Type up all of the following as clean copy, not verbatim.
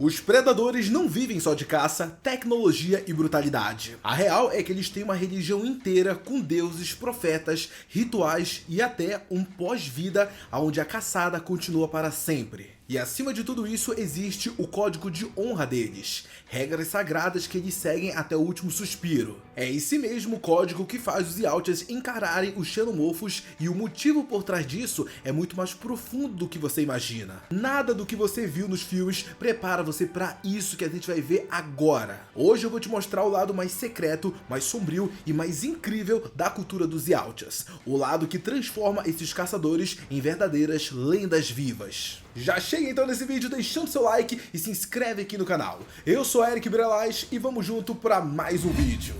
Os predadores não vivem só de caça, tecnologia e brutalidade. A real é que eles têm uma religião inteira com deuses, profetas, rituais e até um pós-vida onde a caçada continua para sempre. E acima de tudo isso existe o código de honra deles, regras sagradas que eles seguem até o último suspiro. É esse mesmo código que faz os Yautjas encararem os xenomorfos, e o motivo por trás disso é muito mais profundo do que você imagina. Nada do que você viu nos filmes prepara você para isso que a gente vai ver agora. Hoje eu vou te mostrar o lado mais secreto, mais sombrio e mais incrível da cultura dos Yautjas, o lado que transforma esses caçadores em verdadeiras lendas vivas. Já chega então nesse vídeo deixando seu like e se inscreve aqui no canal. Eu sou Eric Brelas e vamos junto para mais um vídeo.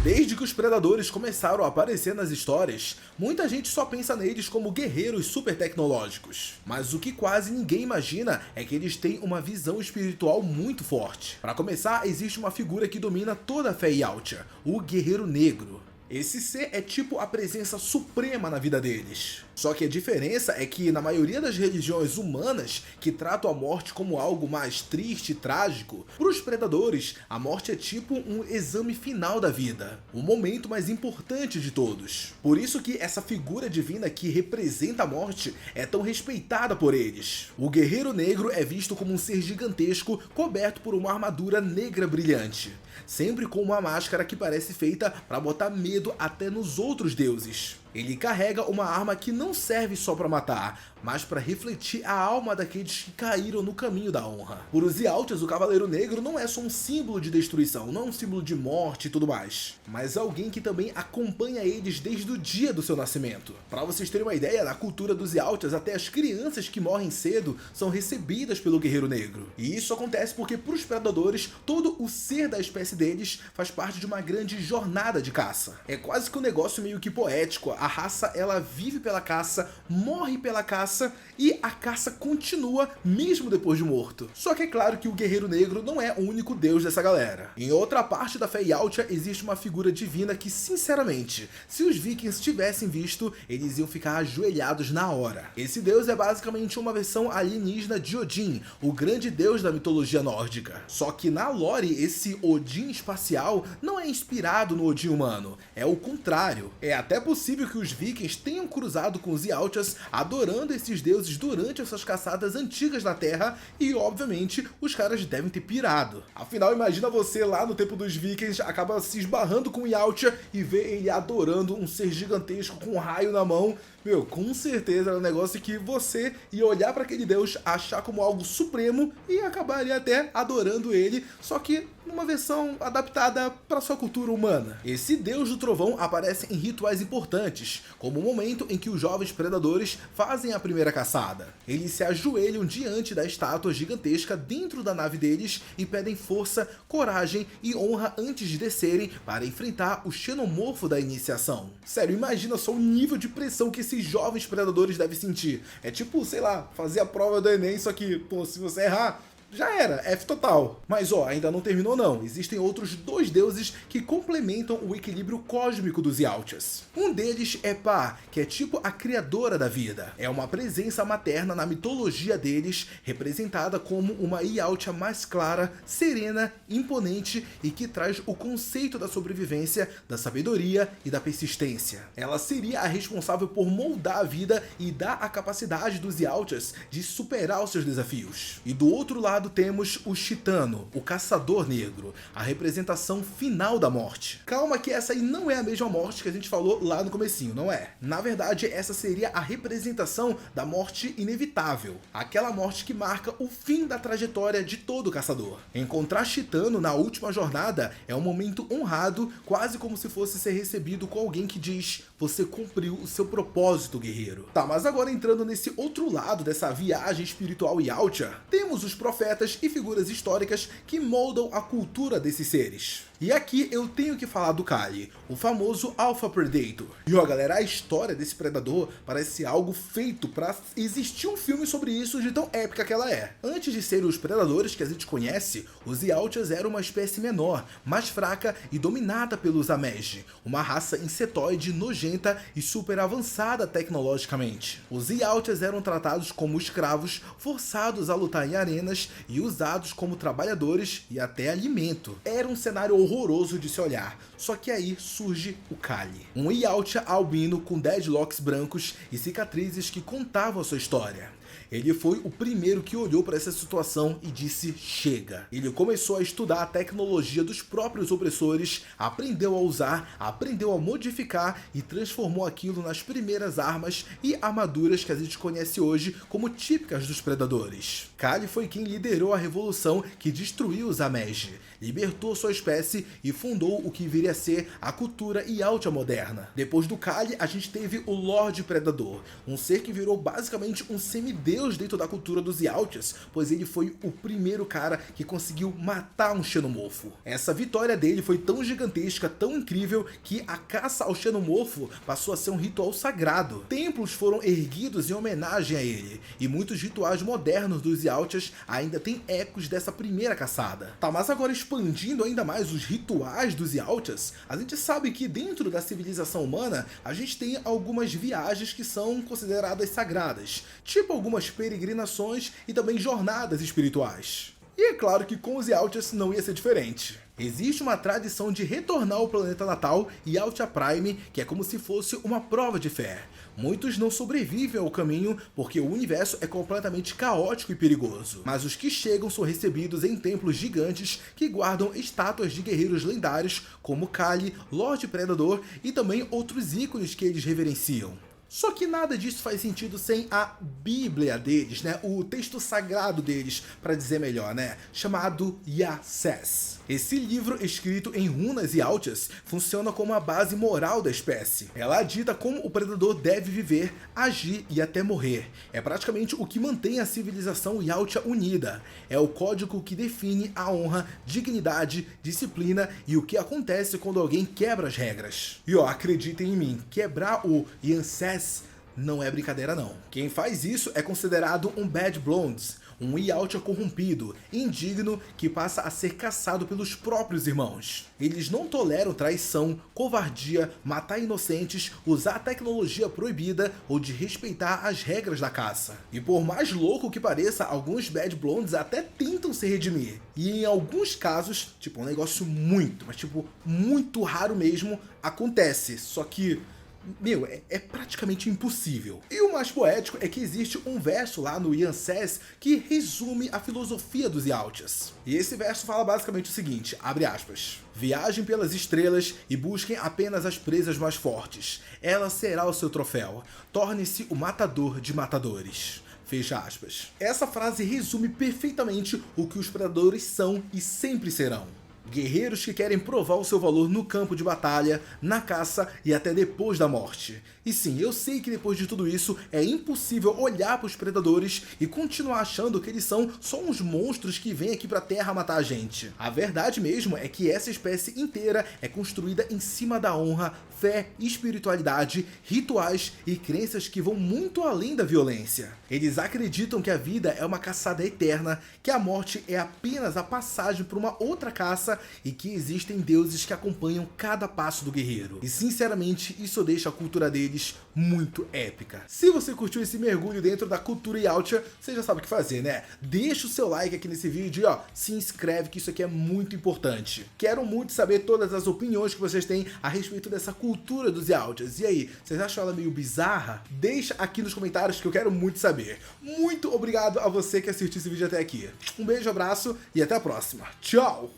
Desde que os predadores começaram a aparecer nas histórias, muita gente só pensa neles como guerreiros super tecnológicos. Mas o que quase ninguém imagina é que eles têm uma visão espiritual muito forte. Para começar, existe uma figura que domina toda a fé Yautja, o Guerreiro Negro. Esse ser é tipo a presença suprema na vida deles. Só que a diferença é que na maioria das religiões humanas que tratam a morte como algo mais triste e trágico, para os predadores a morte é tipo um exame final da vida, o momento mais importante de todos. Por isso que essa figura divina que representa a morte é tão respeitada por eles. O Guerreiro Negro é visto como um ser gigantesco coberto por uma armadura negra brilhante, sempre com uma máscara que parece feita para botar medo até nos outros deuses. Ele carrega uma arma que não serve só para matar, mas para refletir a alma daqueles que caíram no caminho da honra. Por os Yautjas, o Cavaleiro Negro não é só um símbolo de destruição, não é um símbolo de morte e tudo mais, mas alguém que também acompanha eles desde o dia do seu nascimento. Para vocês terem uma ideia, na cultura dos Yautjas, até as crianças que morrem cedo são recebidas pelo Guerreiro Negro. E isso acontece porque para os predadores, todo o ser da espécie deles faz parte de uma grande jornada de caça. É quase que um negócio meio que poético. A raça ela vive pela caça, morre pela caça e a caça continua mesmo depois de morto. Só que é claro que o Guerreiro Negro não é o único deus dessa galera. Em outra parte da fé Yautja existe uma figura divina que, sinceramente, se os vikings tivessem visto, eles iam ficar ajoelhados na hora. Esse deus é basicamente uma versão alienígena de Odin, o grande deus da mitologia nórdica. Só que na lore, esse Odin espacial não é inspirado no Odin humano, é o contrário. É até possível que os vikings tenham cruzado com os Yautjas adorando esses deuses durante essas caçadas antigas na Terra e, obviamente, os caras devem ter pirado. Afinal, imagina você lá no tempo dos vikings, acaba se esbarrando com o Yautja e vê ele adorando um ser gigantesco com um raio na mão. Meu, com certeza era um negócio que você ia olhar para aquele deus, achar como algo supremo e acabaria até adorando ele, só que numa versão adaptada para sua cultura humana. Esse deus do trovão aparece em rituais importantes, como o momento em que os jovens predadores fazem a primeira caçada. Eles se ajoelham diante da estátua gigantesca dentro da nave deles e pedem força, coragem e honra antes de descerem para enfrentar o xenomorfo da iniciação. Sério, imagina só o nível de pressão que esses jovens predadores devem sentir. É tipo, sei lá, fazer a prova do Enem, só que, pô, se você errar, já era, F total. Mas ó, ainda não terminou não. Existem outros dois deuses que complementam o equilíbrio cósmico dos Yautjas. Um deles é Pá, que é tipo a criadora da vida. É uma presença materna na mitologia deles, representada como uma Yautja mais clara, serena, imponente e que traz o conceito da sobrevivência, da sabedoria e da persistência. Ela seria a responsável por moldar a vida e dar a capacidade dos Yautjas de superar os seus desafios. E do outro lado temos o Chitano, o Caçador Negro, a representação final da morte. Calma que essa aí não é a mesma morte que a gente falou lá no comecinho, não é? Na verdade, essa seria a representação da morte inevitável, aquela morte que marca o fim da trajetória de todo caçador. Encontrar Chitano na última jornada é um momento honrado, quase como se fosse ser recebido com alguém que diz: você cumpriu o seu propósito, guerreiro. Tá, mas agora entrando nesse outro lado dessa viagem espiritual Yautja, temos os profetas e figuras históricas que moldam a cultura desses seres. E aqui eu tenho que falar do Kali, o famoso Alpha Predator. E ó galera, a história desse predador parece algo feito pra existir um filme sobre isso de tão épica que ela é. Antes de serem os predadores que a gente conhece, os Yautjas eram uma espécie menor, mais fraca e dominada pelos Ameji, uma raça insetoide nojenta e super avançada tecnologicamente. Os Yautjas eram tratados como escravos, forçados a lutar em arenas e usados como trabalhadores e até alimento. Era um cenário horroroso de se olhar, só que aí surge o Kali, um Yautja albino com dreadlocks brancos e cicatrizes que contavam a sua história. Ele foi o primeiro que olhou para essa situação e disse chega. Ele começou a estudar a tecnologia dos próprios opressores, aprendeu a usar, aprendeu a modificar e transformou aquilo nas primeiras armas e armaduras que a gente conhece hoje como típicas dos predadores. Kali foi quem liderou a revolução que destruiu os Ameji, libertou sua espécie e fundou o que viria a ser a cultura Yautja moderna. Depois do Kali, a gente teve o Lorde Predador, um ser que virou basicamente um semideus dentro da cultura dos Yautjas, pois ele foi o primeiro cara que conseguiu matar um xenomorfo. Essa vitória dele foi tão gigantesca, tão incrível, que a caça ao xenomorfo passou a ser um ritual sagrado. Templos foram erguidos em homenagem a ele, e muitos rituais modernos dos Yautjas ainda têm ecos dessa primeira caçada. Tá, mas agora expandindo ainda mais os rituais dos Yautjas, a gente sabe que dentro da civilização humana, a gente tem algumas viagens que são consideradas sagradas, tipo algumas peregrinações e também jornadas espirituais. E é claro que com os Yautjas não ia ser diferente. Existe uma tradição de retornar ao planeta natal Yautja Prime, que é como se fosse uma prova de fé. Muitos não sobrevivem ao caminho porque o universo é completamente caótico e perigoso, mas os que chegam são recebidos em templos gigantes que guardam estátuas de guerreiros lendários como Kali, Lorde Predador e também outros ícones que eles reverenciam. Só que nada disso faz sentido sem a Bíblia deles, né? O texto sagrado deles, para dizer melhor, né? Chamado Yases. Esse livro, escrito em runas Yautjas, funciona como a base moral da espécie. Ela dita como o predador deve viver, agir e até morrer. É praticamente o que mantém a civilização Yautja unida. É o código que define a honra, dignidade, disciplina e o que acontece quando alguém quebra as regras. E ó, acreditem em mim, quebrar o Yases não é brincadeira não. Quem faz isso é considerado um Bad Bloods, um Yautja corrompido, indigno, que passa a ser caçado pelos próprios irmãos. Eles não toleram traição, covardia, matar inocentes, usar tecnologia proibida ou de respeitar as regras da caça. E por mais louco que pareça, alguns Bad Bloods até tentam se redimir. E em alguns casos, tipo, um negócio muito raro mesmo, acontece. Só que meu, é praticamente impossível. E o mais poético é que existe um verso lá no Yases que resume a filosofia dos Yautjas. E esse verso fala basicamente o seguinte, abre aspas: viajem pelas estrelas e busquem apenas as presas mais fortes. Ela será o seu troféu. Torne-se o matador de matadores. Fecha aspas. Essa frase resume perfeitamente o que os predadores são e sempre serão. Guerreiros que querem provar o seu valor no campo de batalha, na caça e até depois da morte. E sim, eu sei que depois de tudo isso é impossível olhar para os predadores e continuar achando que eles são só uns monstros que vêm aqui para a Terra matar a gente. A verdade mesmo é que essa espécie inteira é construída em cima da honra, fé, espiritualidade, rituais e crenças que vão muito além da violência. Eles acreditam que a vida é uma caçada eterna, que a morte é apenas a passagem para uma outra caça e que existem deuses que acompanham cada passo do guerreiro. E sinceramente, isso deixa a cultura deles muito épica. Se você curtiu esse mergulho dentro da cultura Yautja, você já sabe o que fazer, né? Deixa o seu like aqui nesse vídeo e ó, se inscreve que isso aqui é muito importante. Quero muito saber todas as opiniões que vocês têm a respeito dessa cultura dos Yautjas. E aí, vocês acham ela meio bizarra? Deixa aqui nos comentários que eu quero muito saber. Muito obrigado a você que assistiu esse vídeo até aqui. Um beijo, abraço e até a próxima. Tchau!